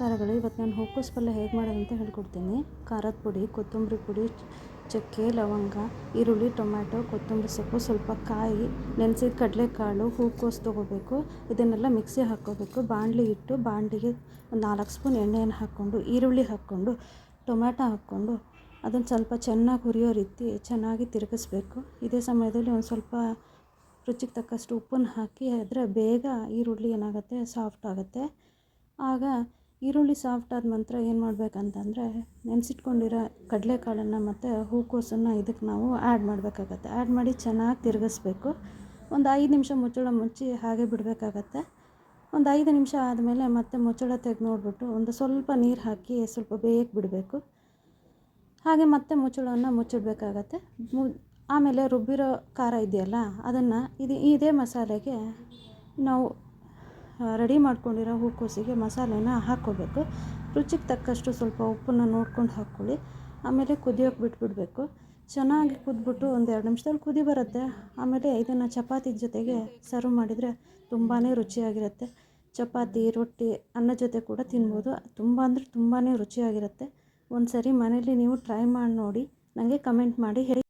ನಮಸ್ಕಾರಗಳು. ಇವತ್ತು ನಾನು ಹೂಕೋಸು ಪಲ್ಯ ಹೇಗೆ ಮಾಡೋದಂತ ಹೇಳ್ಕೊಡ್ತೀನಿ. ಖಾರದ ಪುಡಿ, ಕೊತ್ತಂಬರಿ ಪುಡಿ, ಚಕ್ಕೆ, ಲವಂಗ, ಈರುಳ್ಳಿ, ಟೊಮ್ಯಾಟೊ, ಕೊತ್ತಂಬರಿ ಸೊಪ್ಪು, ಸ್ವಲ್ಪ ಕಾಯಿ, ನೆನೆಸಿದ ಕಡಲೆಕಾಳು, ಹೂಕೋಸು ತೊಗೋಬೇಕು. ಇದನ್ನೆಲ್ಲ ಮಿಕ್ಸಿ ಹಾಕ್ಕೋಬೇಕು. ಬಾಣಲಿ ಇಟ್ಟು ಬಾಣಲಿಗೆ ಒಂದು 4 ಸ್ಪೂನ್ ಎಣ್ಣೆಯನ್ನು ಹಾಕ್ಕೊಂಡು, ಈರುಳ್ಳಿ ಹಾಕ್ಕೊಂಡು, ಟೊಮ್ಯಾಟೊ ಹಾಕ್ಕೊಂಡು ಅದನ್ನು ಸ್ವಲ್ಪ ಚೆನ್ನಾಗಿ ಹುರಿಯೋ ರೀತಿ ಚೆನ್ನಾಗಿ ತಿರುಗಿಸ್ಬೇಕು. ಇದೇ ಸಮಯದಲ್ಲಿ ಒಂದು ಸ್ವಲ್ಪ ರುಚಿಗೆ ತಕ್ಕಷ್ಟು ಉಪ್ಪನ್ನು ಹಾಕಿ ಆದರೆ ಬೇಗ ಈರುಳ್ಳಿ ಏನಾಗುತ್ತೆ, ಸಾಫ್ಟ್ ಆಗುತ್ತೆ. ಆಗ ಈರುಳ್ಳಿ ಸಾಫ್ಟ್ ಆದ ನಂತರ ಏನು ಮಾಡಬೇಕಂತಂದರೆ, ನೆನೆಸಿಟ್ಕೊಂಡಿರೋ ಕಡಲೆಕಾಳನ್ನು ಮತ್ತು ಹೂಕೋಸನ್ನು ಇದಕ್ಕೆ ನಾವು ಆ್ಯಡ್ ಮಾಡಬೇಕಾಗತ್ತೆ. ಆ್ಯಡ್ ಮಾಡಿ ಚೆನ್ನಾಗಿ ತಿರುಗಿಸ್ಬೇಕು. ಒಂದು 5 ನಿಮಿಷ ಮುಚ್ಚಳ ಮುಚ್ಚಿ ಹಾಗೆ ಬಿಡಬೇಕಾಗತ್ತೆ. ಒಂದು 5 ನಿಮಿಷ ಆದಮೇಲೆ ಮತ್ತೆ ಮುಚ್ಚಳ ತೆಗೆದು ನೋಡಿಬಿಟ್ಟು ಒಂದು ಸ್ವಲ್ಪ ನೀರು ಹಾಕಿ ಸ್ವಲ್ಪ ಬೇಯಕ್ಕೆ ಬಿಡಬೇಕು. ಹಾಗೆ ಮತ್ತೆ ಮುಚ್ಚಳವನ್ನು ಮುಚ್ಚಿಡಬೇಕಾಗತ್ತೆ. ಆಮೇಲೆ ರುಬ್ಬಿರೋ ಖಾರ ಇದೆಯಲ್ಲ, ಅದನ್ನು ಇದೇ ಮಸಾಲೆಗೆ ನಾವು ರೆಡಿ ಮಾಡ್ಕೊಂಡಿರೋ ಹೂಕೋಸಿಗೆ ಮಸಾಲೆನ ಹಾಕ್ಕೋಬೇಕು. ರುಚಿಗೆ ತಕ್ಕಷ್ಟು ಸ್ವಲ್ಪ ಉಪ್ಪನ್ನು ನೋಡ್ಕೊಂಡು ಹಾಕ್ಕೊಳ್ಳಿ. ಆಮೇಲೆ ಕುದಿಯೋಕ್ಕೆ ಬಿಟ್ಬಿಡಬೇಕು. ಚೆನ್ನಾಗಿ ಕುದ್ಬಿಟ್ಟು ಒಂದು 2 ನಿಮಿಷದಲ್ಲಿ ಕುದಿ ಬರುತ್ತೆ. ಆಮೇಲೆ ಇದನ್ನು ಚಪಾತಿ ಜೊತೆಗೆ ಸರ್ವ್ ಮಾಡಿದರೆ ತುಂಬಾ ರುಚಿಯಾಗಿರುತ್ತೆ. ಚಪಾತಿ, ರೊಟ್ಟಿ, ಅನ್ನದ ಜೊತೆ ಕೂಡ ತಿನ್ಬೋದು. ತುಂಬ ಅಂದರೆ ತುಂಬಾ ರುಚಿಯಾಗಿರುತ್ತೆ. ಒಂದು ಸರಿ ಮನೇಲಿ ನೀವು ಟ್ರೈ ಮಾಡಿ ನೋಡಿ, ನನಗೆ ಕಮೆಂಟ್ ಮಾಡಿ ಹೇಳಿ.